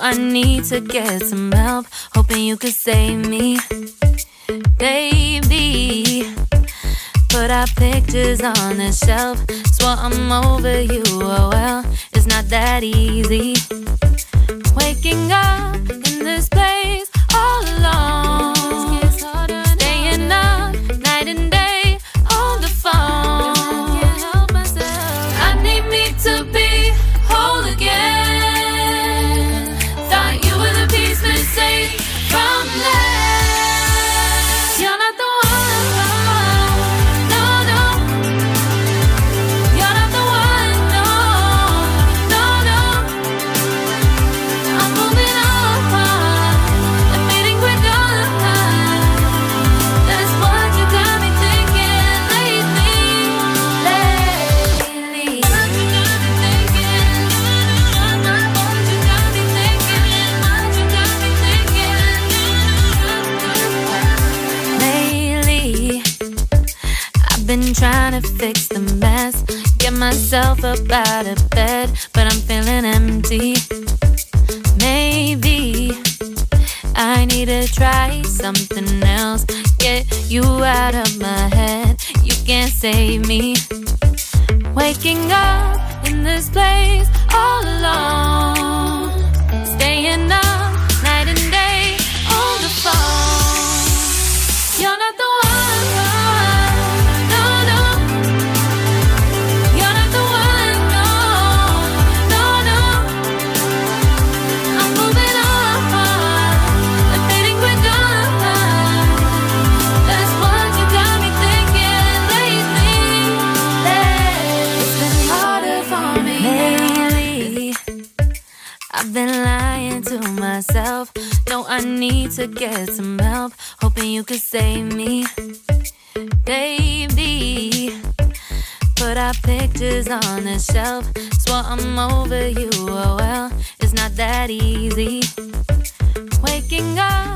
I need to get some help, hoping you could save me, baby. Put our pictures on the shelf, swore I'm over you, oh well, it's not that easy. Waking up in this place all alone, staying up night and day on the phone. Can't help myself. I need me to be whole again. Thought you were the piece missing from last. You're not the one, no, no. You're not the one, no, no, no. I'm moving on and meeting quicker. That's what you got me thinking lately. What you got me thinking. What you got me thinking. What you got me thinking. Lately, I've been trying to fix the mess, get myself up out of bed, but I'm feeling empty. Maybe I need to try something else, get you out of my head. You can't save me. Waking up in this place all alone, staying up night and day on the phone. You're not the one, no, no. You're not the one, no, no, no. I'm moving on and fading quicker. That's what you got me thinking lately. It's been harder for me lately. I've been lying to myself. No, I need to get some help, hoping you could save me, baby. Put our pictures on the shelf, swore I'm over you, oh well, it's not that easy. Waking up